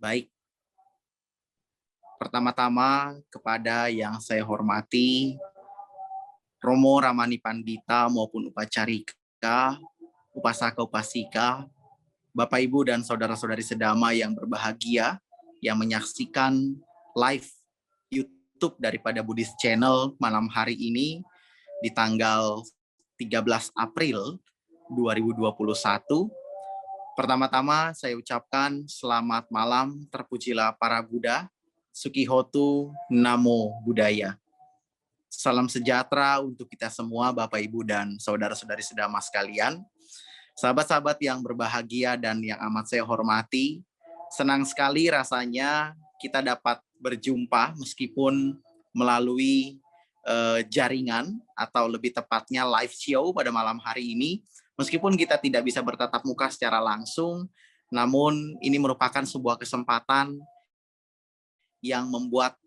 Baik, pertama-tama kepada yang saya hormati, Romo Ramani Pandita maupun Upacarika, Upasaka Upasika, Bapak Ibu dan saudara-saudari sedama yang berbahagia, yang menyaksikan live YouTube daripada Buddhist Channel malam hari ini di tanggal 13 April 2021. Pertama-tama saya ucapkan selamat malam, terpujilah para Buddha, Sukihotu, Namo Buddhaya. Salam sejahtera untuk kita semua, Bapak Ibu dan saudara-saudari sedama sekalian. Sahabat-sahabat yang berbahagia dan yang amat saya hormati, senang sekali rasanya kita dapat berjumpa meskipun melalui jaringan atau lebih tepatnya live show pada malam hari ini. Meskipun kita tidak bisa bertatap muka secara langsung, namun ini merupakan sebuah kesempatan yang membuat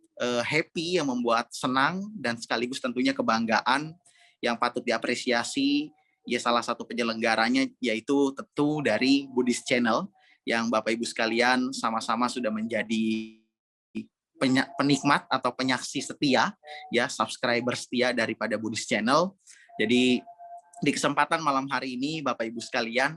happy, yang membuat senang, dan sekaligus tentunya kebanggaan yang patut diapresiasi. Ya, salah satu penyelenggaranya yaitu tentu dari Buddhist Channel yang Bapak Ibu sekalian sama-sama sudah menjadi penikmat atau penyaksi setia, ya, subscriber setia daripada Buddhist Channel. Jadi di kesempatan malam hari ini, Bapak Ibu sekalian,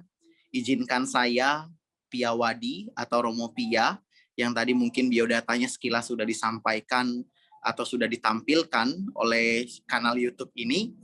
izinkan saya, Piawadi atau Romo Pia, yang tadi mungkin biodatanya sekilas sudah disampaikan atau sudah ditampilkan oleh kanal YouTube ini,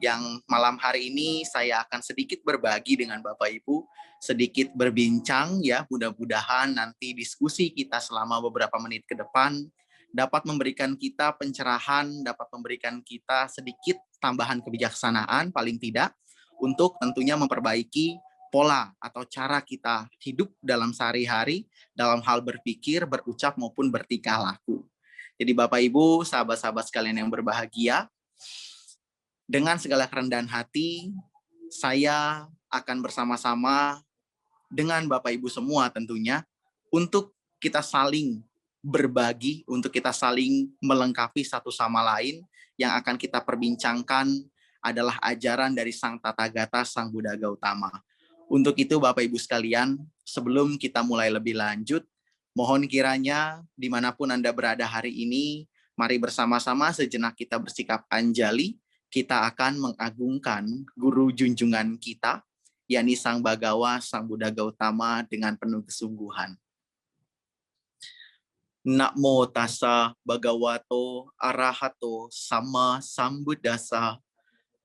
yang malam hari ini saya akan sedikit berbagi dengan Bapak Ibu, sedikit berbincang, ya, mudah-mudahan nanti diskusi kita selama beberapa menit ke depan dapat memberikan kita pencerahan, dapat memberikan kita sedikit tambahan kebijaksanaan paling tidak untuk tentunya memperbaiki pola atau cara kita hidup dalam sehari-hari dalam hal berpikir, berucap maupun bertingkah laku. Jadi Bapak Ibu, sahabat-sahabat sekalian yang berbahagia, dengan segala kerendahan hati saya akan bersama-sama dengan Bapak Ibu semua tentunya untuk kita saling berbagi, untuk kita saling melengkapi satu sama lain. Yang akan kita perbincangkan adalah ajaran dari Sang Tathagata, Sang Buddha Gautama. Untuk itu Bapak Ibu sekalian, sebelum kita mulai lebih lanjut, mohon kiranya dimanapun Anda berada hari ini, mari bersama-sama sejenak kita bersikap anjali, kita akan mengagungkan guru junjungan kita, yakni Sang Bhagawa, Sang Buddha Gautama dengan penuh kesungguhan. Namo tassa bhagavato arahato sama sambuddhassa.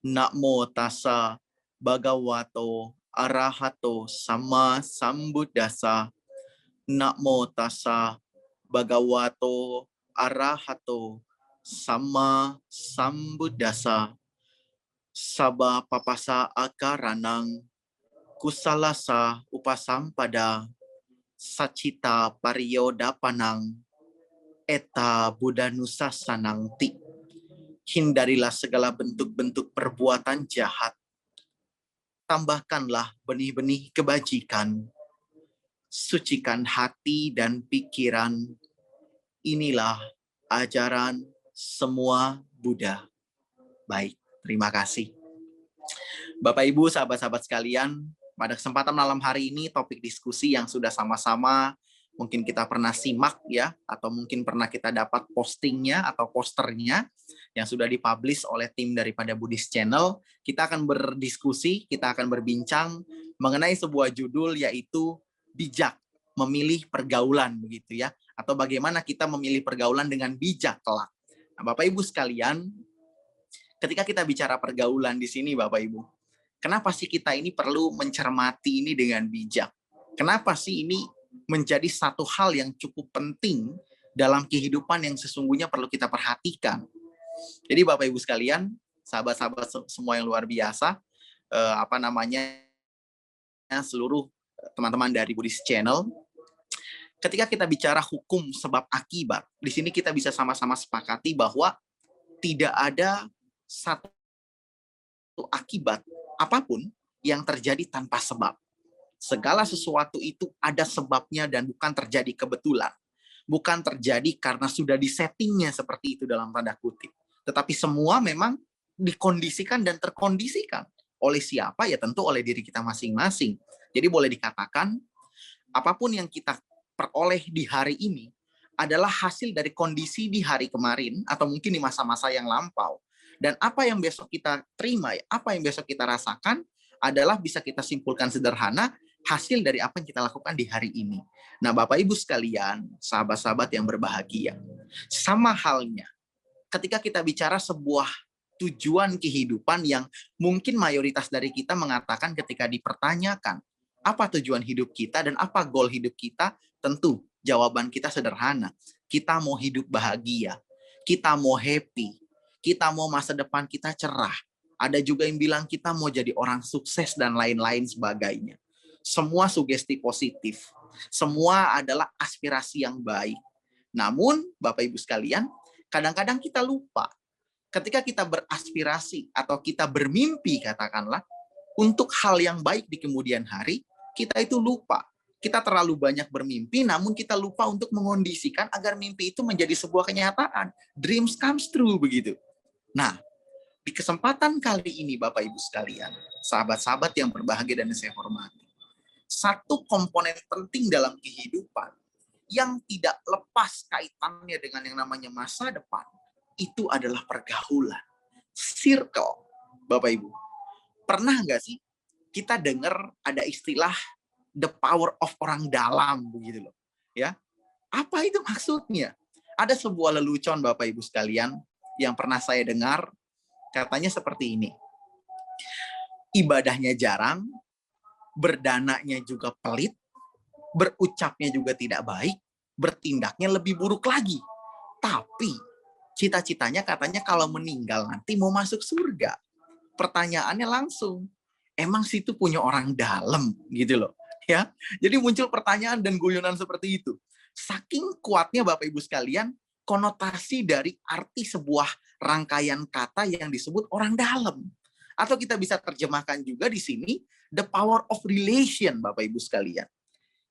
Namo tassa bhagavato arahato sama sambuddhassa. Namo tassa bhagavato arahato sama sambuddhassa. Sabba papasa akaranang kusalasa upasampada sacita pariyodapanang eta budanusasanang ti. Hindarilah segala bentuk-bentuk perbuatan jahat. Tambahkanlah benih-benih kebajikan. Sucikan hati dan pikiran. Inilah ajaran semua Buddha. Baik, terima kasih. Bapak Ibu, sahabat-sahabat sekalian, pada kesempatan malam hari ini topik diskusi yang sudah sama-sama mungkin kita pernah simak, ya, atau mungkin pernah kita dapat postingnya atau posternya yang sudah dipublish oleh tim daripada Buddhist Channel. Kita akan berdiskusi, kita akan berbincang mengenai sebuah judul, yaitu bijak memilih pergaulan, begitu ya, atau bagaimana kita memilih pergaulan dengan bijak kelak. Nah, Bapak Ibu sekalian, ketika kita bicara pergaulan di sini, Bapak Ibu, kenapa sih kita ini perlu mencermati ini dengan bijak? Kenapa sih ini menjadi satu hal yang cukup penting dalam kehidupan yang sesungguhnya perlu kita perhatikan? Jadi Bapak Ibu sekalian, sahabat-sahabat semua yang luar biasa, seluruh teman-teman dari Buddhist Channel, ketika kita bicara hukum sebab akibat, di sini kita bisa sama-sama sepakati bahwa tidak ada satu akibat apapun yang terjadi tanpa sebab. Segala sesuatu itu ada sebabnya dan bukan terjadi kebetulan. Bukan terjadi karena sudah disettingnya seperti itu dalam tanda kutip. Tetapi semua memang dikondisikan dan terkondisikan. Oleh siapa? Ya tentu oleh diri kita masing-masing. Jadi boleh dikatakan, apapun yang kita peroleh di hari ini adalah hasil dari kondisi di hari kemarin atau mungkin di masa-masa yang lampau. Dan apa yang besok kita terima, apa yang besok kita rasakan adalah bisa kita simpulkan sederhana hasil dari apa yang kita lakukan di hari ini. Nah, Bapak Ibu sekalian, sahabat-sahabat yang berbahagia, sama halnya ketika kita bicara sebuah tujuan kehidupan yang mungkin mayoritas dari kita mengatakan ketika dipertanyakan apa tujuan hidup kita dan apa goal hidup kita, tentu jawaban kita sederhana. Kita mau hidup bahagia, kita mau happy, kita mau masa depan kita cerah. Ada juga yang bilang kita mau jadi orang sukses dan lain-lain sebagainya. Semua sugesti positif. Semua adalah aspirasi yang baik. Namun, Bapak Ibu sekalian, kadang-kadang kita lupa. Ketika kita beraspirasi atau kita bermimpi, katakanlah, untuk hal yang baik di kemudian hari, kita itu lupa. Kita terlalu banyak bermimpi, namun kita lupa untuk mengondisikan agar mimpi itu menjadi sebuah kenyataan. Dreams comes true, begitu. Nah, di kesempatan kali ini, Bapak Ibu sekalian, sahabat-sahabat yang berbahagia dan saya hormati, satu komponen penting dalam kehidupan yang tidak lepas kaitannya dengan yang namanya masa depan, itu adalah pergaulan. Circle, Bapak Ibu. Pernah nggak sih kita dengar ada istilah the power of orang dalam, begitu loh. Ya, apa itu maksudnya? Ada sebuah lelucon, Bapak Ibu sekalian, yang pernah saya dengar, katanya seperti ini. Ibadahnya jarang, berdananya juga pelit, berucapnya juga tidak baik, bertindaknya lebih buruk lagi. Tapi cita-citanya katanya kalau meninggal nanti mau masuk surga. Pertanyaannya langsung, emang situ punya orang dalam gitu loh. Ya, jadi muncul pertanyaan dan guyonan seperti itu. Saking kuatnya Bapak Ibu sekalian, konotasi dari arti sebuah rangkaian kata yang disebut orang dalam. Atau kita bisa terjemahkan juga di sini, the power of relation, Bapak Ibu sekalian.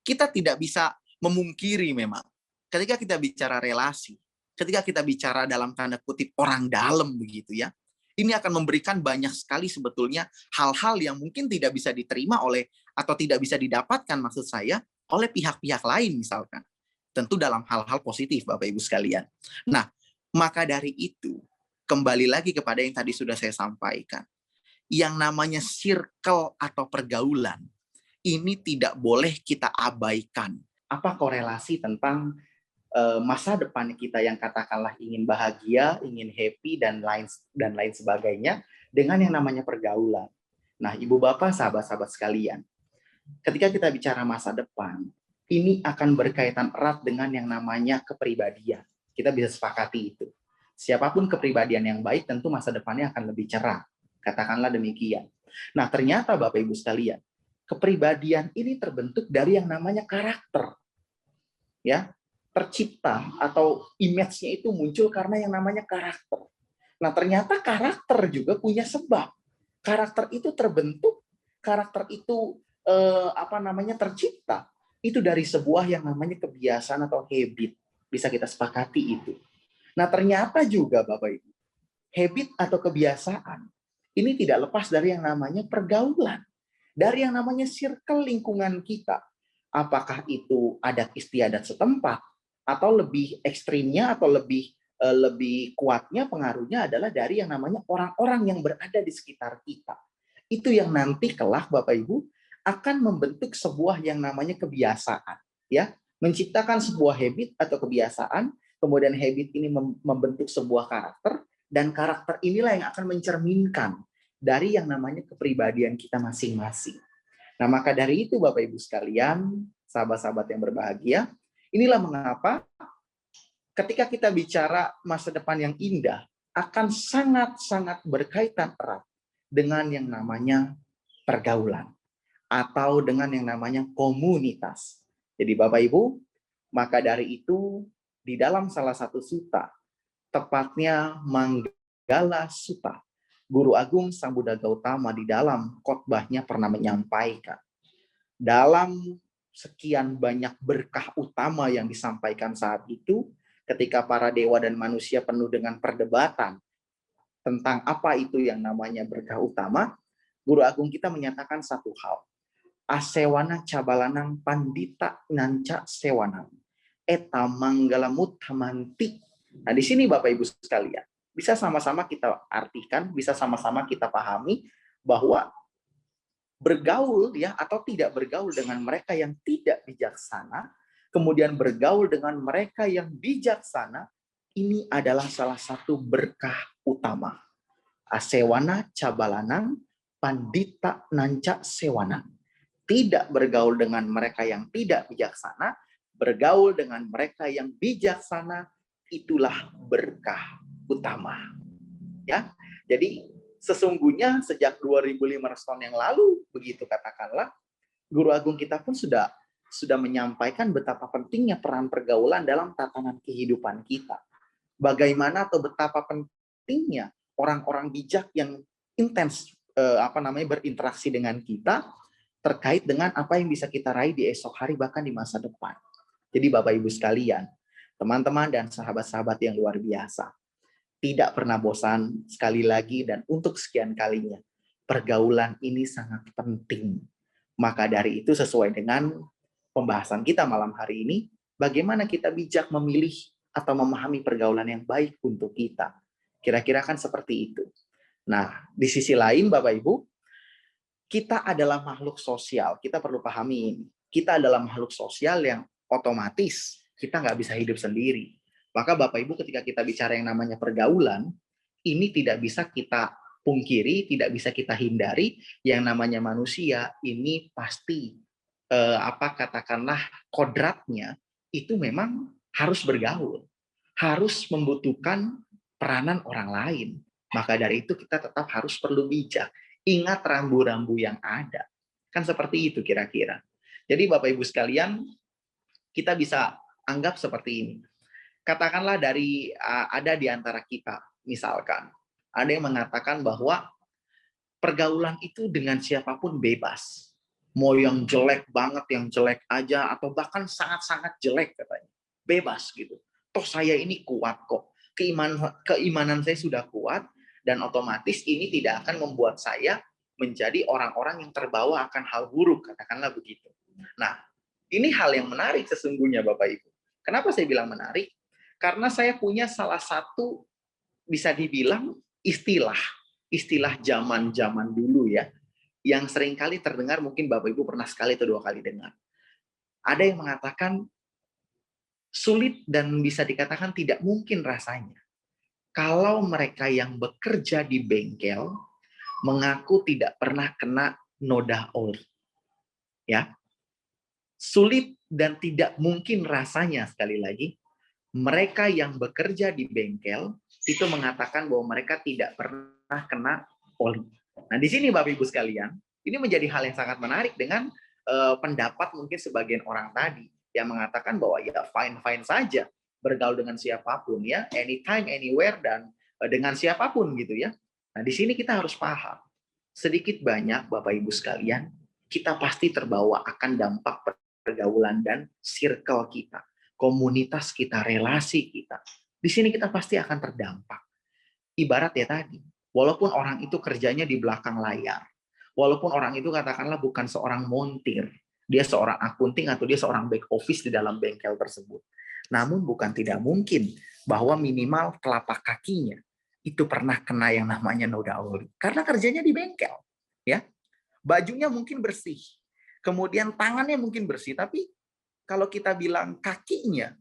Kita tidak bisa memungkiri memang, ketika kita bicara relasi, ketika kita bicara dalam tanda kutip orang dalam begitu ya, ini akan memberikan banyak sekali sebetulnya hal-hal yang mungkin tidak bisa diterima oleh atau tidak bisa didapatkan maksud saya oleh pihak-pihak lain misalkan. Tentu dalam hal-hal positif Bapak Ibu sekalian. Nah, maka dari itu kembali lagi kepada yang tadi sudah saya sampaikan. Yang namanya circle atau pergaulan ini tidak boleh kita abaikan. Apa korelasi tentang masa depan kita yang katakanlah ingin bahagia, ingin happy dan lain sebagainya dengan yang namanya pergaulan. Nah, Ibu Bapak, sahabat-sahabat sekalian, ketika kita bicara masa depan, ini akan berkaitan erat dengan yang namanya kepribadian. Kita bisa sepakati itu. Siapapun kepribadian yang baik, tentu masa depannya akan lebih cerah. Katakanlah demikian. Nah, ternyata Bapak Ibu sekalian, kepribadian ini terbentuk dari yang namanya karakter. Ya, tercipta atau image-nya itu muncul karena yang namanya karakter. Nah, ternyata karakter juga punya sebab. Karakter itu terbentuk, karakter itu tercipta. Itu dari sebuah yang namanya kebiasaan atau habit. Bisa kita sepakati itu. Nah, ternyata juga Bapak Ibu, habit atau kebiasaan ini tidak lepas dari yang namanya pergaulan. Dari yang namanya circle lingkungan kita. Apakah itu adat istiadat setempat, atau lebih ekstrimnya atau lebih kuatnya pengaruhnya adalah dari yang namanya orang-orang yang berada di sekitar kita. Itu yang nanti kelak Bapak Ibu akan membentuk sebuah yang namanya kebiasaan, ya, menciptakan sebuah habit atau kebiasaan, kemudian habit ini membentuk sebuah karakter, dan karakter inilah yang akan mencerminkan dari yang namanya kepribadian kita masing-masing. Nah, maka dari itu Bapak Ibu sekalian, sahabat-sahabat yang berbahagia, inilah mengapa ketika kita bicara masa depan yang indah, akan sangat-sangat berkaitan erat dengan yang namanya pergaulan atau dengan yang namanya komunitas. Jadi Bapak Ibu, maka dari itu di dalam salah satu suta, tepatnya Manggala Sutta, Guru Agung Sang Buddha Gautama di dalam khotbahnya pernah menyampaikan, dalam sekian banyak berkah utama yang disampaikan saat itu, ketika para dewa dan manusia penuh dengan perdebatan tentang apa itu yang namanya berkah utama, Guru Agung kita menyatakan satu hal, asewana cabalanang pandita nganca sewanang eta manggala mutamanti. Nah, di sini Bapak Ibu sekalian, bisa sama-sama kita artikan, bisa sama-sama kita pahami bahwa bergaul ya atau tidak bergaul dengan mereka yang tidak bijaksana, kemudian bergaul dengan mereka yang bijaksana, ini adalah salah satu berkah utama. Asewana cabalanang pandita nanca sewanang. Tidak bergaul dengan mereka yang tidak bijaksana, bergaul dengan mereka yang bijaksana, itulah berkah utama. Ya, jadi sesungguhnya sejak 2.500 tahun yang lalu, begitu katakanlah, Guru Agung kita pun sudah menyampaikan betapa pentingnya peran pergaulan dalam tatanan kehidupan kita. Bagaimana atau betapa pentingnya orang-orang bijak yang intens berinteraksi dengan kita terkait dengan apa yang bisa kita raih di esok hari bahkan di masa depan. Jadi Bapak Ibu sekalian, teman-teman dan sahabat-sahabat yang luar biasa, tidak pernah bosan, sekali lagi dan untuk sekian kalinya, pergaulan ini sangat penting. Maka dari itu sesuai dengan pembahasan kita malam hari ini, bagaimana kita bijak memilih atau memahami pergaulan yang baik untuk kita. Kira-kira kan seperti itu. Nah, di sisi lain Bapak Ibu, kita adalah makhluk sosial. Kita perlu pahami ini. Kita adalah makhluk sosial yang otomatis kita nggak bisa hidup sendiri. Maka Bapak Ibu ketika kita bicara yang namanya pergaulan, ini tidak bisa kita pungkiri, tidak bisa kita hindari. Yang namanya manusia ini pasti katakanlah kodratnya itu memang harus bergaul, harus membutuhkan peranan orang lain. Maka dari itu kita tetap harus perlu bijak. Ingat rambu-rambu yang ada. Kan seperti itu kira-kira. Jadi Bapak Ibu sekalian, kita bisa anggap seperti ini. Katakanlah ada di antara kita, misalkan, ada yang mengatakan bahwa pergaulan itu dengan siapapun bebas. Mau yang jelek banget, yang jelek aja, atau bahkan sangat-sangat jelek katanya. Bebas gitu. Toh saya ini kuat kok. Keimanan saya sudah kuat, dan otomatis ini tidak akan membuat saya menjadi orang-orang yang terbawa akan hal buruk, katakanlah begitu. Nah, ini hal yang menarik sesungguhnya Bapak Ibu. Kenapa saya bilang menarik? Karena saya punya salah satu, bisa dibilang istilah zaman-zaman dulu ya, yang seringkali terdengar, mungkin Bapak Ibu pernah sekali atau 2 kali dengar. Ada yang mengatakan sulit dan bisa dikatakan tidak mungkin rasanya kalau mereka yang bekerja di bengkel mengaku tidak pernah kena noda oli. Ya. Sulit dan tidak mungkin rasanya, sekali lagi, mereka yang bekerja di bengkel itu mengatakan bahwa mereka tidak pernah kena oli. Nah, di sini Bapak Ibu sekalian, ini menjadi hal yang sangat menarik dengan pendapat mungkin sebagian orang tadi yang mengatakan bahwa ya fine-fine saja bergaul dengan siapapun ya, anytime, anywhere, dan dengan siapapun gitu ya. Nah, di sini kita harus paham, sedikit banyak Bapak Ibu sekalian, kita pasti terbawa akan dampak pergaulan dan circle kita, komunitas kita, relasi kita. Di sini kita pasti akan terdampak. Ibarat ya tadi, walaupun orang itu kerjanya di belakang layar, walaupun orang itu katakanlah bukan seorang montir, dia seorang akunting atau dia seorang back office di dalam bengkel tersebut. Namun bukan tidak mungkin bahwa minimal telapak kakinya itu pernah kena yang namanya noda oli. Karena kerjanya di bengkel. Ya, bajunya mungkin bersih. Kemudian tangannya mungkin bersih. Tapi kalau kita bilang kakinya,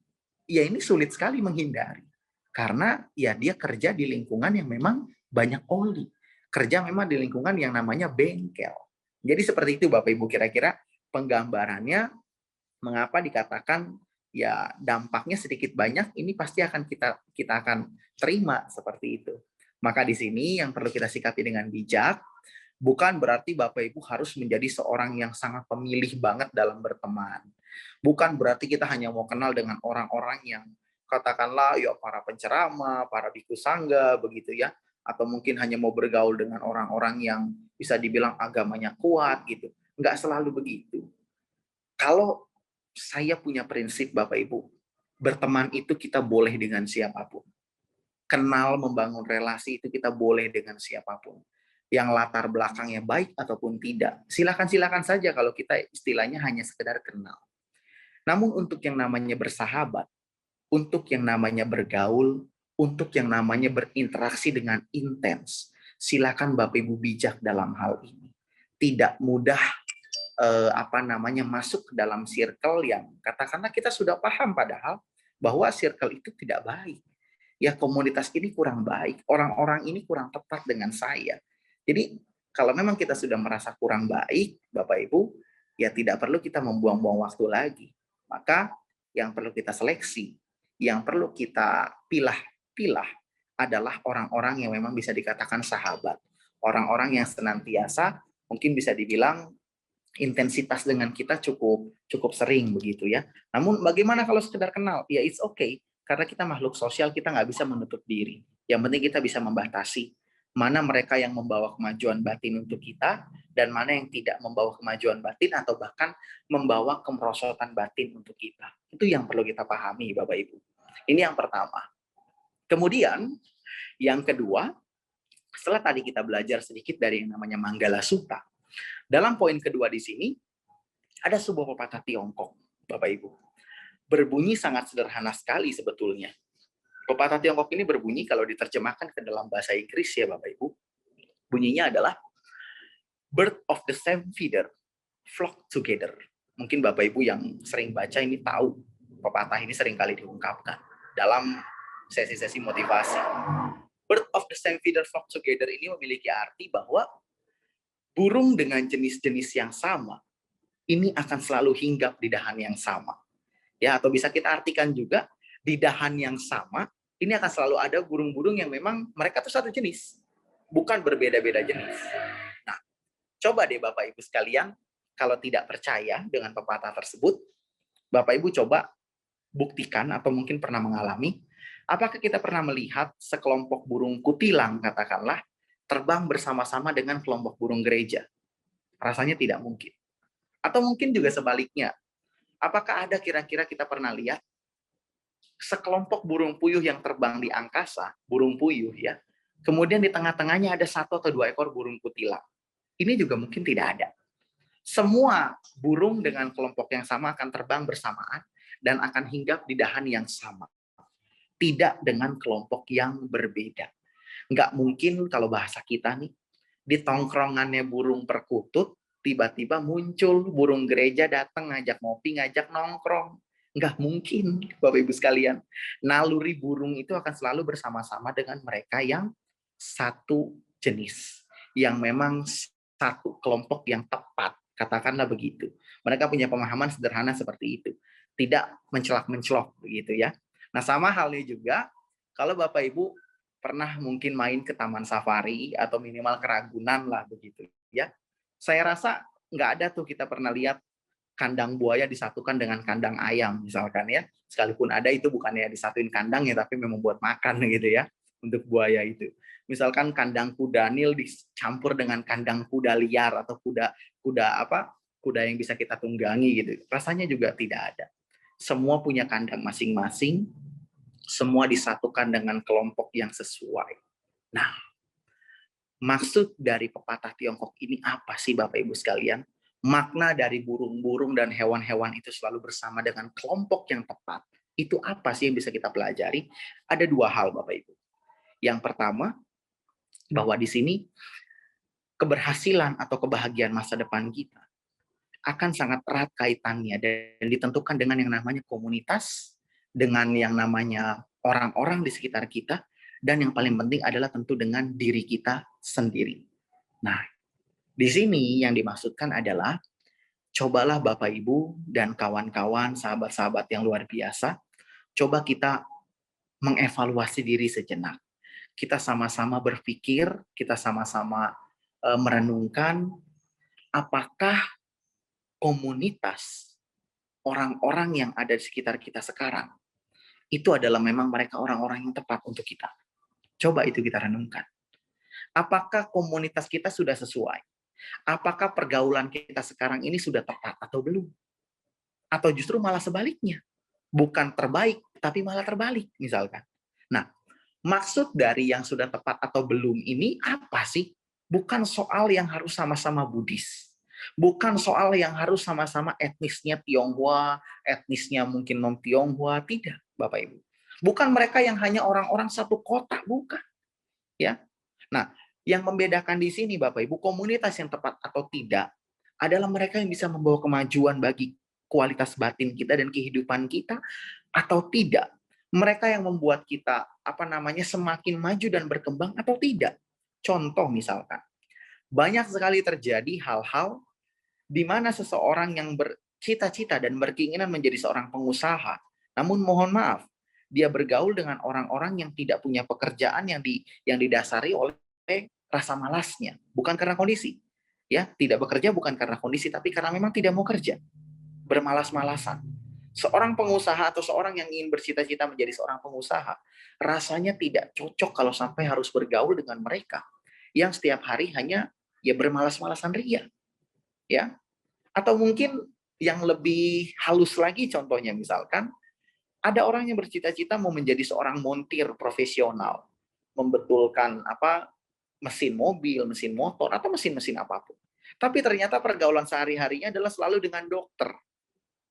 ya ini sulit sekali menghindari. Karena ya dia kerja di lingkungan yang memang banyak oli. Kerja memang di lingkungan yang namanya bengkel. Jadi seperti itu Bapak Ibu kira-kira penggambarannya mengapa dikatakan ya dampaknya sedikit banyak ini pasti akan kita akan terima seperti itu. Maka di sini yang perlu kita sikapi dengan bijak, bukan berarti Bapak Ibu harus menjadi seorang yang sangat pemilih banget dalam berteman. Bukan berarti kita hanya mau kenal dengan orang-orang yang katakanlah ya para penceramah, para biku sangga begitu ya, atau mungkin hanya mau bergaul dengan orang-orang yang bisa dibilang agamanya kuat gitu. Enggak selalu begitu. Kalau saya punya prinsip Bapak Ibu, berteman itu kita boleh dengan siapapun. Kenal, membangun relasi itu kita boleh dengan siapapun. yang latar belakangnya baik ataupun tidak. Silakan saja kalau kita istilahnya hanya sekedar kenal. Namun untuk yang namanya bersahabat, untuk yang namanya bergaul, untuk yang namanya berinteraksi dengan intens, silakan Bapak Ibu bijak dalam hal ini. Tidak mudah masuk ke dalam circle yang katakanlah kita sudah paham padahal bahwa circle itu tidak baik. Ya, komunitas ini kurang baik, orang-orang ini kurang tepat dengan saya. Jadi kalau memang kita sudah merasa kurang baik, Bapak Ibu, ya tidak perlu kita membuang-buang waktu lagi. Maka yang perlu kita seleksi, yang perlu kita pilah adalah orang-orang yang memang bisa dikatakan sahabat. Orang-orang yang senantiasa mungkin bisa dibilang intensitas dengan kita cukup sering begitu ya. Namun bagaimana kalau sekedar kenal? Ya it's okay, karena kita makhluk sosial, kita nggak bisa menutup diri. Yang penting kita bisa membatasi mana mereka yang membawa kemajuan batin untuk kita dan mana yang tidak membawa kemajuan batin atau bahkan membawa kemerosotan batin untuk kita. Itu yang perlu kita pahami Bapak Ibu. Ini yang pertama. Kemudian yang kedua, setelah tadi kita belajar sedikit dari yang namanya Manggala Sutta, dalam poin kedua di sini, ada sebuah pepatah Tiongkok, Bapak Ibu. Berbunyi sangat sederhana sekali sebetulnya. Pepatah Tiongkok ini berbunyi kalau diterjemahkan ke dalam bahasa Inggris ya Bapak Ibu. Bunyinya adalah, bird of the same feather flock together. Mungkin Bapak Ibu yang sering baca ini tahu, pepatah ini sering kali diungkapkan dalam sesi-sesi motivasi. Bird of the same feather flock together ini memiliki arti bahwa burung dengan jenis-jenis yang sama ini akan selalu hinggap di dahan yang sama. Ya, atau bisa kita artikan juga di dahan yang sama ini akan selalu ada burung-burung yang memang mereka tuh satu jenis, bukan berbeda-beda jenis. Nah, coba deh Bapak Ibu sekalian, kalau tidak percaya dengan pepatah tersebut, Bapak Ibu coba buktikan atau mungkin pernah mengalami, apakah kita pernah melihat sekelompok burung kutilang katakanlah terbang bersama-sama dengan kelompok burung gereja? Rasanya tidak mungkin. Atau mungkin juga sebaliknya. Apakah ada kira-kira kita pernah lihat sekelompok burung puyuh yang terbang di angkasa, burung puyuh ya, kemudian di tengah-tengahnya ada 1 atau 2 ekor burung kutilang? Ini juga mungkin tidak ada. Semua burung dengan kelompok yang sama akan terbang bersamaan dan akan hinggap di dahan yang sama. Tidak dengan kelompok yang berbeda. Nggak mungkin kalau bahasa kita nih, di tongkrongannya burung perkutut, tiba-tiba muncul burung gereja datang ngajak ngopi, ngajak nongkrong. Nggak mungkin, Bapak Ibu sekalian. Naluri burung itu akan selalu bersama-sama dengan mereka yang satu jenis. Yang memang satu kelompok yang tepat, katakanlah begitu. Mereka punya pemahaman sederhana seperti itu. Tidak mencelak-mencelok begitu ya. Nah, sama halnya juga kalau Bapak Ibu pernah mungkin main ke taman safari atau minimal ke Ragunan lah begitu ya. Saya rasa nggak ada tuh kita pernah lihat kandang buaya disatukan dengan kandang ayam misalkan ya. Sekalipun ada itu bukannya disatuin kandang ya, tapi memang buat makan gitu ya untuk buaya itu. Misalkan kandang kuda nil dicampur dengan kandang kuda liar atau kuda yang bisa kita tunggangi gitu. Rasanya juga tidak ada. Semua punya kandang masing-masing, semua disatukan dengan kelompok yang sesuai. Nah, maksud dari pepatah Tiongkok ini apa sih Bapak Ibu sekalian? Makna dari burung-burung dan hewan-hewan itu selalu bersama dengan kelompok yang tepat. Itu apa sih yang bisa kita pelajari? Ada 2 hal Bapak Ibu. Yang pertama, bahwa di sini keberhasilan atau kebahagiaan masa depan kita akan sangat erat kaitannya dan ditentukan dengan yang namanya komunitas, dengan yang namanya orang-orang di sekitar kita, dan yang paling penting adalah tentu dengan diri kita sendiri. Nah, di sini yang dimaksudkan adalah cobalah Bapak Ibu dan kawan-kawan, sahabat-sahabat yang luar biasa, coba kita mengevaluasi diri sejenak. Kita sama-sama berpikir, kita sama-sama merenungkan apakah komunitas orang-orang yang ada di sekitar kita sekarang itu adalah memang mereka orang-orang yang tepat untuk kita. Coba itu kita renungkan. Apakah komunitas kita sudah sesuai? Apakah pergaulan kita sekarang ini sudah tepat atau belum? Atau justru malah sebaliknya. Bukan terbaik, tapi malah terbalik misalkan. Nah, maksud dari yang sudah tepat atau belum ini apa sih? Bukan soal yang harus sama-sama Buddhis. Bukan soal yang harus sama-sama etnisnya Tionghoa, etnisnya mungkin non-Tionghoa, tidak, Bapak Ibu. Bukan mereka yang hanya orang-orang satu kota, bukan. Ya. Nah, yang membedakan di sini Bapak Ibu, komunitas yang tepat atau tidak adalah mereka yang bisa membawa kemajuan bagi kualitas batin kita dan kehidupan kita atau tidak. Mereka yang membuat kita semakin maju dan berkembang atau tidak. Contoh misalkan, banyak sekali terjadi hal-hal di mana seseorang yang bercita-cita dan berkeinginan menjadi seorang pengusaha, namun mohon maaf, dia bergaul dengan orang-orang yang tidak punya pekerjaan yang didasari oleh rasa malasnya, bukan karena kondisi. Ya, tidak bekerja bukan karena kondisi, tapi karena memang tidak mau kerja, bermalas-malasan. Seorang pengusaha atau seorang yang ingin bercita-cita menjadi seorang pengusaha, rasanya tidak cocok kalau sampai harus bergaul dengan mereka yang setiap hari hanya ya bermalas-malasan ria, ya. Atau mungkin yang lebih halus lagi contohnya misalkan ada orang yang bercita-cita mau menjadi seorang montir profesional, membetulkan mesin mobil, mesin motor atau mesin-mesin apapun. Tapi ternyata pergaulan sehari-harinya adalah selalu dengan dokter,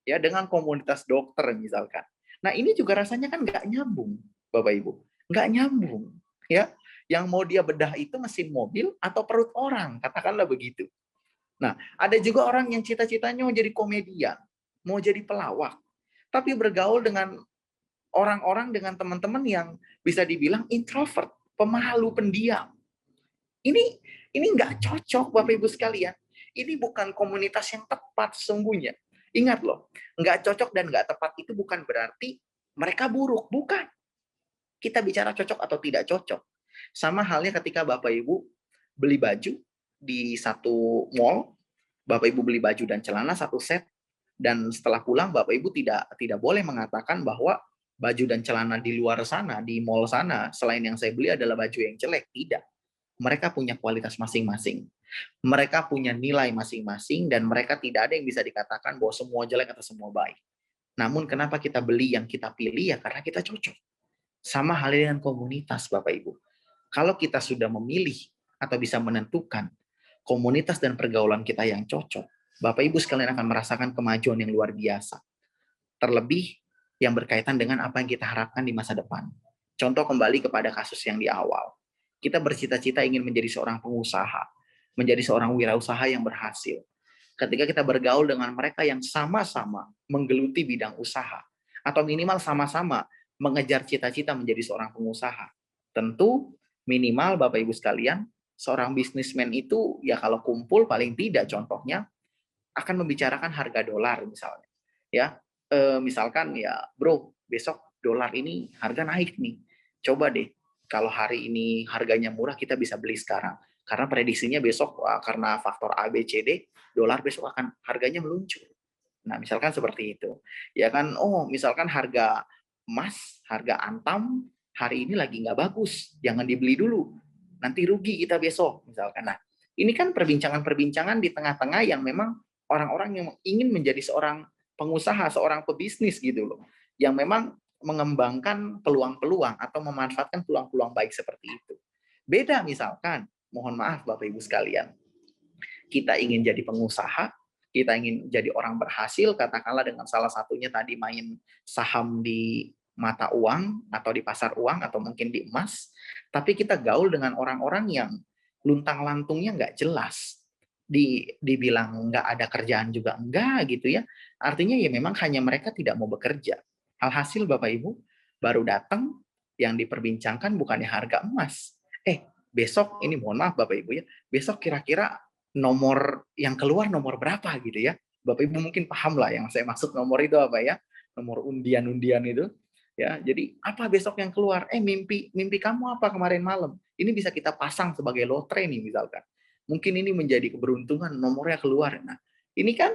ya, dengan komunitas dokter misalkan. Nah ini juga rasanya kan nggak nyambung, Bapak Ibu, nggak nyambung, ya. Yang mau dia bedah itu mesin mobil atau perut orang, katakanlah begitu. Nah, ada juga orang yang cita-citanya mau jadi komedian, mau jadi pelawak, tapi bergaul dengan orang-orang, dengan teman-teman yang bisa dibilang introvert, pemalu, pendiam. Ini nggak cocok, Bapak Ibu sekalian. Ini bukan komunitas yang tepat sesungguhnya. Ingat loh, nggak cocok dan nggak tepat itu bukan berarti mereka buruk, bukan. Kita bicara cocok atau tidak cocok. Sama halnya ketika Bapak Ibu beli baju di satu mall, Bapak Ibu beli baju dan celana satu set, dan setelah pulang Bapak Ibu tidak boleh mengatakan bahwa baju dan celana di luar sana, di mall sana, selain yang saya beli adalah baju yang jelek. Tidak. Mereka punya kualitas masing-masing. Mereka punya nilai masing-masing dan mereka tidak ada yang bisa dikatakan bahwa semua jelek atau semua baik. Namun kenapa kita beli yang kita pilih ya karena kita cocok. Sama halnya dengan komunitas Bapak Ibu. Kalau kita sudah memilih atau bisa menentukan komunitas dan pergaulan kita yang cocok, Bapak Ibu sekalian akan merasakan kemajuan yang luar biasa. Terlebih yang berkaitan dengan apa yang kita harapkan di masa depan. Contoh kembali kepada kasus yang di awal. Kita bercita-cita ingin menjadi seorang pengusaha, menjadi seorang wirausaha yang berhasil. Ketika kita bergaul dengan mereka yang sama-sama menggeluti bidang usaha, atau minimal sama-sama mengejar cita-cita menjadi seorang pengusaha, tentu minimal Bapak Ibu sekalian, seorang bisnismen itu ya kalau kumpul paling tidak contohnya akan membicarakan harga dolar misalnya. Ya, misalkan ya, bro, besok dolar ini harga naik nih. Coba deh kalau hari ini harganya murah kita bisa beli sekarang. Karena prediksinya besok karena faktor A, B, C, D, dolar besok akan harganya meluncur. Nah, misalkan seperti itu. Ya kan, oh misalkan harga emas, harga antam hari ini lagi nggak bagus, jangan dibeli dulu. Nanti rugi kita besok, misalkan. Nah, ini kan perbincangan-perbincangan di tengah-tengah yang memang orang-orang yang ingin menjadi seorang pengusaha, seorang pebisnis gitu loh. Yang memang mengembangkan peluang-peluang atau memanfaatkan peluang-peluang baik seperti itu. Beda misalkan, mohon maaf Bapak Ibu sekalian, kita ingin jadi pengusaha, kita ingin jadi orang berhasil, katakanlah dengan salah satunya tadi main saham di mata uang atau di pasar uang atau mungkin di emas, tapi kita gaul dengan orang-orang yang luntang-lantungnya nggak jelas, dibilang nggak ada kerjaan juga enggak gitu ya, artinya ya memang hanya mereka tidak mau bekerja. Alhasil Bapak Ibu baru datang yang diperbincangkan bukannya harga emas. Besok ini mohon maaf Bapak Ibu ya, besok kira-kira nomor yang keluar nomor berapa gitu ya. Bapak Ibu mungkin paham lah yang saya maksud nomor itu apa ya, nomor undian-undian itu. Ya, jadi apa besok yang keluar? Mimpi kamu apa kemarin malam? Ini bisa kita pasang sebagai lotre nih misalkan. Mungkin ini menjadi keberuntungan nomornya keluar. Nah, ini kan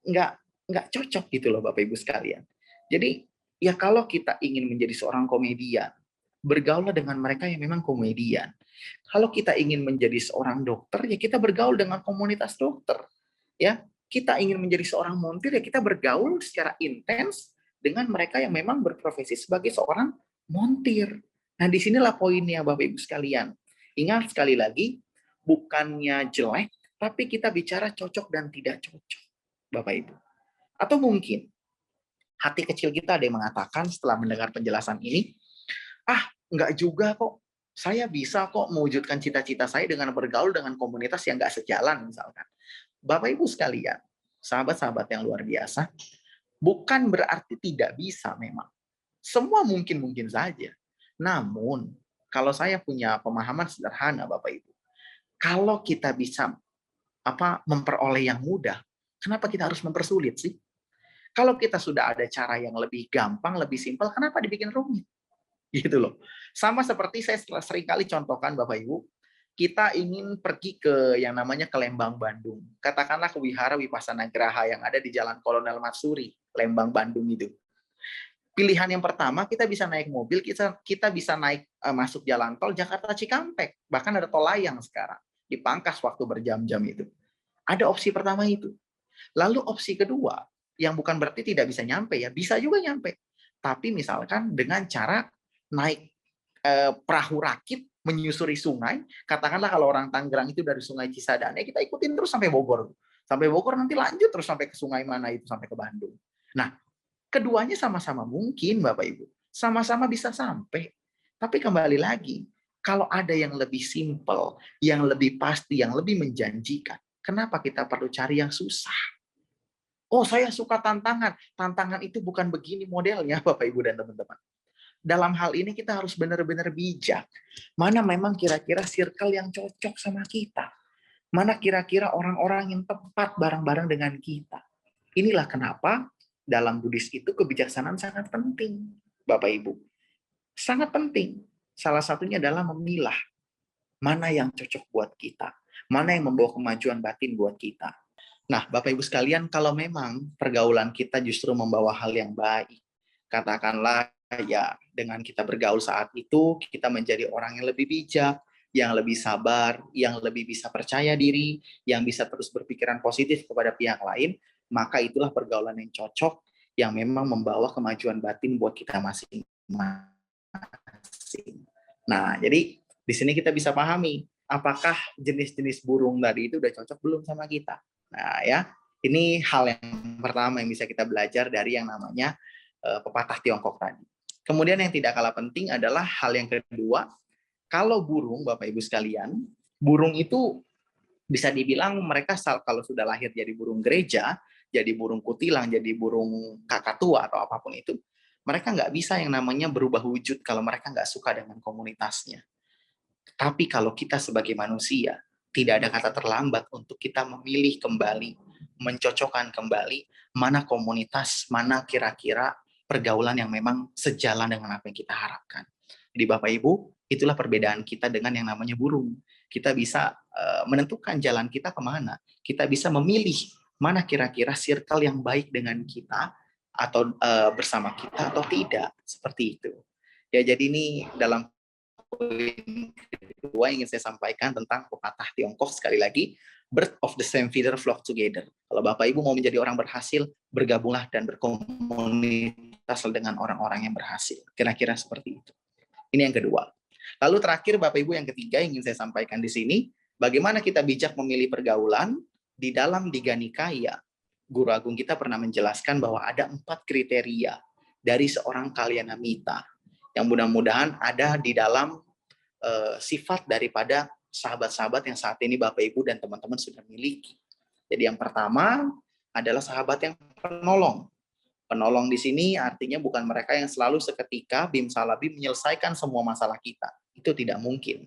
nggak nggak cocok gitu loh Bapak Ibu sekalian. Jadi ya kalau kita ingin menjadi seorang komedian, bergaullah dengan mereka yang memang komedian. Kalau kita ingin menjadi seorang dokter, ya kita bergaul dengan komunitas dokter. Ya, kita ingin menjadi seorang montir, ya kita bergaul secara intens dengan mereka yang memang berprofesi sebagai seorang montir. Nah, disinilah poinnya Bapak Ibu sekalian. Ingat sekali lagi, bukannya jelek, tapi kita bicara cocok dan tidak cocok, Bapak Ibu. Atau mungkin hati kecil kita ada yang mengatakan setelah mendengar penjelasan ini, enggak juga kok. Saya bisa kok mewujudkan cita-cita saya dengan bergaul dengan komunitas yang enggak sejalan misalkan. Bapak Ibu sekalian, sahabat-sahabat yang luar biasa, bukan berarti tidak bisa memang. Semua mungkin-mungkin saja. Namun, kalau saya punya pemahaman sederhana Bapak Ibu, kalau kita bisa memperoleh yang mudah, kenapa kita harus mempersulit sih? Kalau kita sudah ada cara yang lebih gampang, lebih simpel, kenapa dibikin rumit? Gitu loh. Sama seperti saya sering kali contohkan Bapak Ibu, kita ingin pergi ke yang namanya ke Lembang, Bandung. Katakanlah ke Wihara Wipasana Graha yang ada di Jalan Kolonel Matsuri, Lembang, Bandung itu. Pilihan yang pertama, kita bisa naik mobil, kita bisa naik masuk jalan tol Jakarta Cikampek. Bahkan ada tol layang sekarang. Dipangkas waktu berjam-jam itu. Ada opsi pertama itu. Lalu opsi kedua, yang bukan berarti tidak bisa nyampe ya, bisa juga nyampe. Tapi misalkan dengan cara naik perahu rakit menyusuri sungai, katakanlah kalau orang Tangerang itu dari Sungai Cisadane, kita ikutin terus sampai Bogor. Sampai Bogor nanti lanjut terus sampai ke sungai mana itu, sampai ke Bandung. Nah, keduanya sama-sama mungkin Bapak Ibu. Sama-sama bisa sampai. Tapi kembali lagi, kalau ada yang lebih simpel, yang lebih pasti, yang lebih menjanjikan, kenapa kita perlu cari yang susah? Oh, saya suka tantangan. Tantangan itu bukan begini modelnya, Bapak Ibu dan teman-teman. Dalam hal ini kita harus benar-benar bijak. Mana memang kira-kira circle yang cocok sama kita. Mana kira-kira orang-orang yang tepat bareng-bareng dengan kita. Inilah kenapa dalam Buddhis itu kebijaksanaan sangat penting, Bapak Ibu. Sangat penting. Salah satunya adalah memilah mana yang cocok buat kita. Mana yang membawa kemajuan batin buat kita. Nah, Bapak Ibu sekalian, kalau memang pergaulan kita justru membawa hal yang baik, katakanlah ya dengan kita bergaul saat itu, kita menjadi orang yang lebih bijak, yang lebih sabar, yang lebih bisa percaya diri, yang bisa terus berpikiran positif kepada pihak lain, maka itulah pergaulan yang cocok, yang memang membawa kemajuan batin buat kita masing-masing. Nah, jadi di sini kita bisa pahami, apakah jenis-jenis burung tadi itu udah cocok belum sama kita. Nah ya, ini hal yang pertama yang bisa kita belajar dari yang namanya pepatah Tiongkok tadi. Kemudian yang tidak kalah penting adalah hal yang kedua, kalau burung, Bapak Ibu sekalian, burung itu bisa dibilang mereka kalau sudah lahir jadi burung gereja, jadi burung kutilang, jadi burung kakatua atau apapun itu, mereka nggak bisa yang namanya berubah wujud kalau mereka nggak suka dengan komunitasnya. Tapi kalau kita sebagai manusia, tidak ada kata terlambat untuk kita memilih kembali, mencocokkan kembali mana komunitas, mana kira-kira pergaulan yang memang sejalan dengan apa yang kita harapkan. Jadi Bapak Ibu, itulah perbedaan kita dengan yang namanya burung. Kita bisa menentukan jalan kita kemana. Kita bisa memilih mana kira-kira circle yang baik dengan kita, atau bersama kita atau tidak. Seperti itu. Ya, jadi ini dalam poin kedua yang ingin saya sampaikan tentang pepatah Tiongkok, sekali lagi, bird of the same feather flock together. Kalau Bapak Ibu mau menjadi orang berhasil, bergabunglah dan berkomunitas dengan orang-orang yang berhasil. Kira-kira seperti itu. Ini yang kedua. Lalu terakhir Bapak Ibu, yang ketiga yang ingin saya sampaikan di sini, bagaimana kita bijak memilih pergaulan. Di dalam Digha Nikaya, Guru Agung kita pernah menjelaskan bahwa ada 4 kriteria dari seorang Kalyanamita yang mudah-mudahan ada di dalam sifat daripada sahabat-sahabat yang saat ini Bapak Ibu dan teman-teman sudah miliki. Jadi yang pertama adalah sahabat yang penolong. Penolong di sini artinya bukan mereka yang selalu seketika bim salabim menyelesaikan semua masalah kita. Itu tidak mungkin.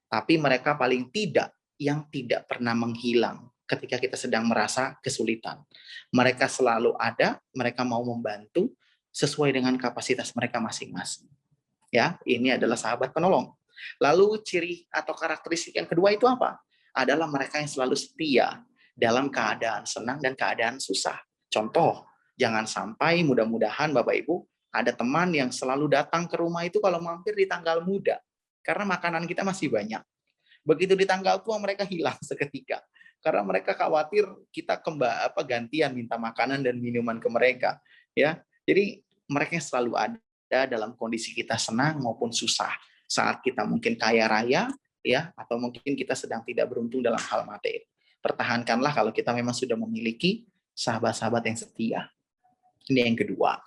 Tapi mereka paling tidak yang tidak pernah menghilang ketika kita sedang merasa kesulitan. Mereka selalu ada, mereka mau membantu sesuai dengan kapasitas mereka masing-masing. Ya, ini adalah sahabat penolong. Lalu ciri atau karakteristik yang kedua itu apa? Adalah mereka yang selalu setia dalam keadaan senang dan keadaan susah. Contoh, jangan sampai mudah-mudahan Bapak Ibu ada teman yang selalu datang ke rumah itu kalau mampir di tanggal muda. Karena makanan kita masih banyak. Begitu di tanggal tua mereka hilang seketika. Karena mereka khawatir kita gantian minta makanan dan minuman ke mereka. Ya, jadi mereka yang selalu ada dalam kondisi kita senang maupun susah. Saat kita mungkin kaya raya, ya, atau mungkin kita sedang tidak beruntung dalam hal materi. Pertahankanlah kalau kita memang sudah memiliki sahabat-sahabat yang setia. Ini yang kedua.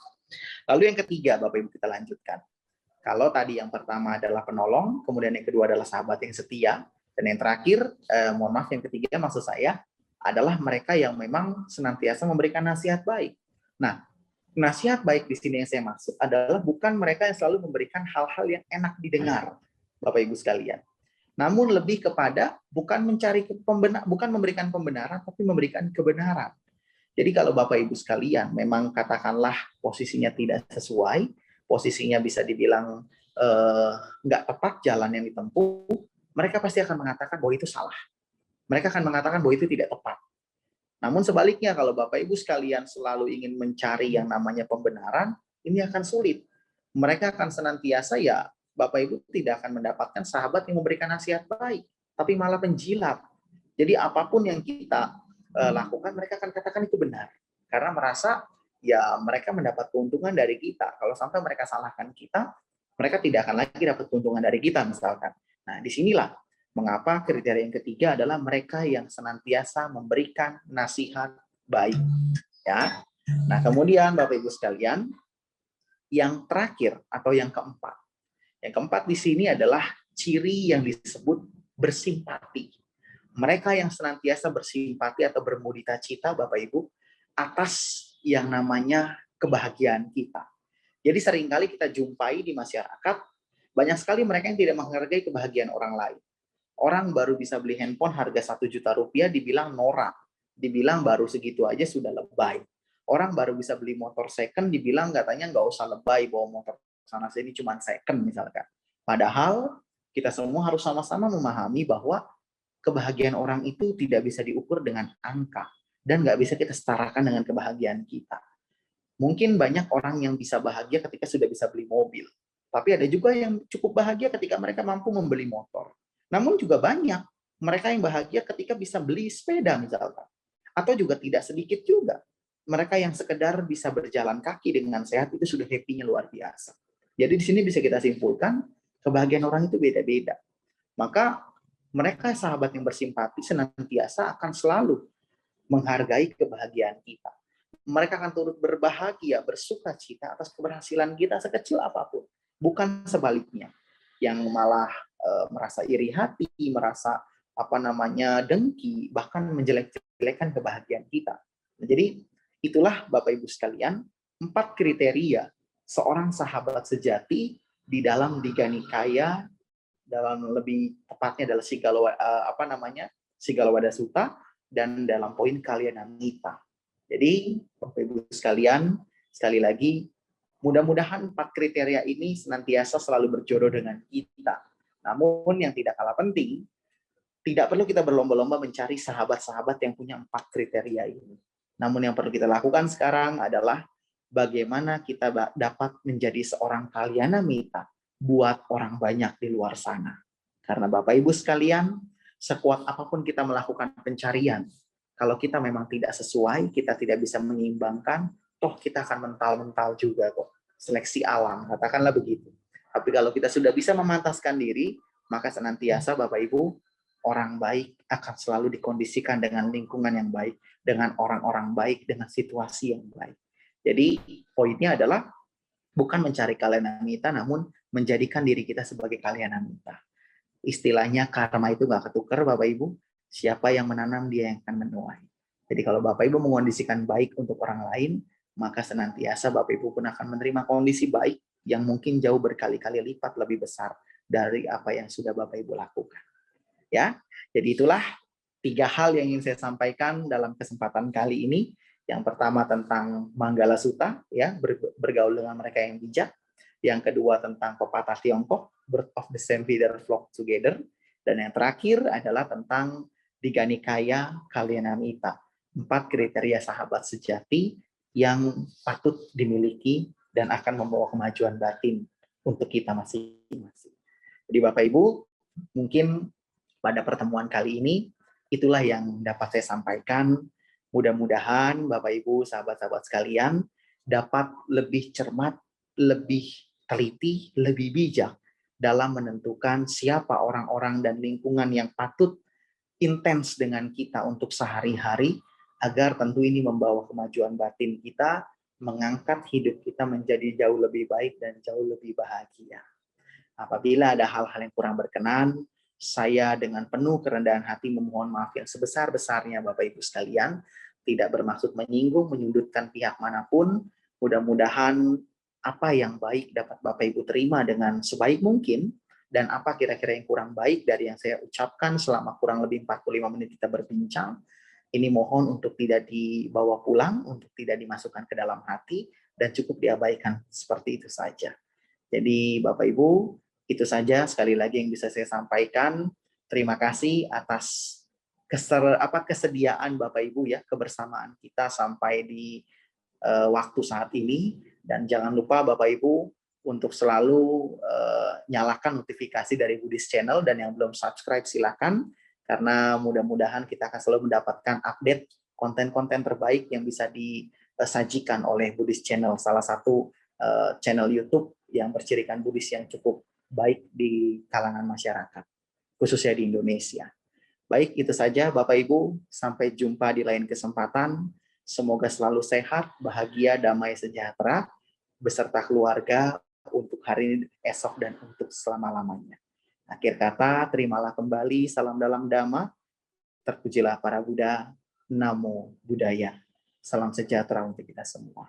Lalu yang ketiga, Bapak Ibu, kita lanjutkan. Kalau tadi yang pertama adalah penolong, kemudian yang kedua adalah sahabat yang setia, dan yang terakhir, mohon maaf, yang ketiga maksud saya adalah mereka yang memang senantiasa memberikan nasihat baik. Nah, nasihat baik di sini yang saya maksud adalah bukan mereka yang selalu memberikan hal-hal yang enak didengar, Bapak Ibu sekalian. Namun lebih kepada bukan memberikan pembenaran, tapi memberikan kebenaran. Jadi kalau Bapak Ibu sekalian memang katakanlah posisinya tidak sesuai, posisinya bisa dibilang nggak tepat jalan yang ditempuh, mereka pasti akan mengatakan bahwa itu salah. Mereka akan mengatakan bahwa itu tidak tepat. Namun sebaliknya kalau Bapak Ibu sekalian selalu ingin mencari yang namanya pembenaran, ini akan sulit. Mereka akan senantiasa Bapak Ibu tidak akan mendapatkan sahabat yang memberikan nasihat baik, tapi malah penjilat. Jadi apapun yang kita lakukan, mereka akan katakan itu benar. Karena merasa mereka mendapat keuntungan dari kita. Kalau sampai mereka salahkan kita, mereka tidak akan lagi dapat keuntungan dari kita misalkan. Nah, disinilah mengapa kriteria yang ketiga adalah mereka yang senantiasa memberikan nasihat baik. Ya. Nah, kemudian Bapak Ibu sekalian, yang terakhir atau yang keempat. Yang keempat di sini adalah ciri yang disebut bersimpati. Mereka yang senantiasa bersimpati atau bermudita cita, Bapak Ibu, atas yang namanya kebahagiaan kita. Jadi seringkali kita jumpai di masyarakat, banyak sekali mereka yang tidak menghargai kebahagiaan orang lain. Orang baru bisa beli handphone harga 1 juta rupiah dibilang norak, dibilang baru segitu aja sudah lebay. Orang baru bisa beli motor second dibilang katanya nggak usah lebay bawa motor sana sini cuma second misalkan. Padahal kita semua harus sama-sama memahami bahwa kebahagiaan orang itu tidak bisa diukur dengan angka dan nggak bisa kita setarakan dengan kebahagiaan kita. Mungkin banyak orang yang bisa bahagia ketika sudah bisa beli mobil, tapi ada juga yang cukup bahagia ketika mereka mampu membeli motor. Namun juga banyak mereka yang bahagia ketika bisa beli sepeda misalkan, atau juga tidak sedikit juga mereka yang sekedar bisa berjalan kaki dengan sehat itu sudah happy-nya luar biasa. Jadi di sini bisa kita simpulkan kebahagiaan orang itu beda-beda. Maka mereka sahabat yang bersimpati senantiasa akan selalu menghargai kebahagiaan kita. Mereka akan turut berbahagia, bersuka cita atas keberhasilan kita sekecil apapun. Bukan sebaliknya, yang malah merasa iri hati, merasa dengki, bahkan menjelek-jelekan kebahagiaan kita. Nah, jadi itulah Bapak Ibu sekalian, 4 kriteria seorang sahabat sejati di dalam Diga Nikaya, dalam lebih tepatnya adalah Sigala Wadasuta, dan dalam poin Kalyanamita. Jadi Bapak Ibu sekalian, sekali lagi mudah-mudahan 4 kriteria ini senantiasa selalu berjodoh dengan kita. Namun yang tidak kalah penting, tidak perlu kita berlomba-lomba mencari sahabat-sahabat yang punya 4 kriteria ini. Namun yang perlu kita lakukan sekarang adalah bagaimana kita dapat menjadi seorang Kalyanamita buat orang banyak di luar sana. Karena Bapak Ibu sekalian, sekuat apapun kita melakukan pencarian, kalau kita memang tidak sesuai, kita tidak bisa menyeimbangkan, toh kita akan mental-mental juga kok. Seleksi alam, katakanlah begitu. Tapi kalau kita sudah bisa memantaskan diri, maka senantiasa Bapak Ibu, orang baik akan selalu dikondisikan dengan lingkungan yang baik, dengan orang-orang baik, dengan situasi yang baik. Jadi poinnya adalah bukan mencari Kalyanamita, namun menjadikan diri kita sebagai Kalyanamita. Istilahnya karma itu nggak ketukar, Bapak Ibu. Siapa yang menanam, dia yang akan menuai. Jadi kalau Bapak Ibu mengondisikan baik untuk orang lain, maka senantiasa Bapak Ibu pun akan menerima kondisi baik yang mungkin jauh berkali-kali lipat lebih besar dari apa yang sudah Bapak Ibu lakukan. Ya, jadi itulah 3 hal yang ingin saya sampaikan dalam kesempatan kali ini. Yang pertama tentang Manggala Sutta, ya, bergaul dengan mereka yang bijak. Yang kedua tentang pepatah Tiongkok, birds of the same feather flock together. Dan yang terakhir adalah tentang Diga Nikaya Kalyanamita, 4 kriteria sahabat sejati yang patut dimiliki dan akan membawa kemajuan batin untuk kita masing-masing. Jadi Bapak Ibu, mungkin pada pertemuan kali ini itulah yang dapat saya sampaikan. Mudah-mudahan Bapak Ibu, sahabat-sahabat sekalian dapat lebih cermat, lebih teliti, lebih bijak dalam menentukan siapa orang-orang dan lingkungan yang patut intens dengan kita untuk sehari-hari, agar tentu ini membawa kemajuan batin kita, mengangkat hidup kita menjadi jauh lebih baik dan jauh lebih bahagia. Apabila ada hal-hal yang kurang berkenan, saya dengan penuh kerendahan hati memohon maaf yang sebesar-besarnya Bapak Ibu sekalian, tidak bermaksud menyinggung, menyudutkan pihak manapun. Mudah-mudahan apa yang baik dapat Bapak Ibu terima dengan sebaik mungkin, dan apa kira-kira yang kurang baik dari yang saya ucapkan selama kurang lebih 45 menit kita berbincang, ini mohon untuk tidak dibawa pulang, untuk tidak dimasukkan ke dalam hati, dan cukup diabaikan seperti itu saja. Jadi Bapak Ibu, itu saja sekali lagi yang bisa saya sampaikan. Terima kasih atas kesediaan Bapak Ibu ya, kebersamaan kita sampai di waktu saat ini. Dan jangan lupa Bapak Ibu untuk selalu nyalakan notifikasi dari Buddhist Channel, dan yang belum subscribe silakan, karena mudah-mudahan kita akan selalu mendapatkan update konten-konten terbaik yang bisa disajikan oleh Buddhist Channel, salah satu channel YouTube yang bercirikan Buddhis yang cukup baik di kalangan masyarakat, khususnya di Indonesia. Baik, itu saja Bapak Ibu. Sampai jumpa di lain kesempatan. Semoga selalu sehat, bahagia, damai, sejahtera, beserta keluarga untuk hari ini, esok, dan untuk selama-lamanya. Akhir kata, terimalah kembali salam dalam Dhamma. Terpujilah para Buddha. Namo Buddhaya. Salam sejahtera untuk kita semua.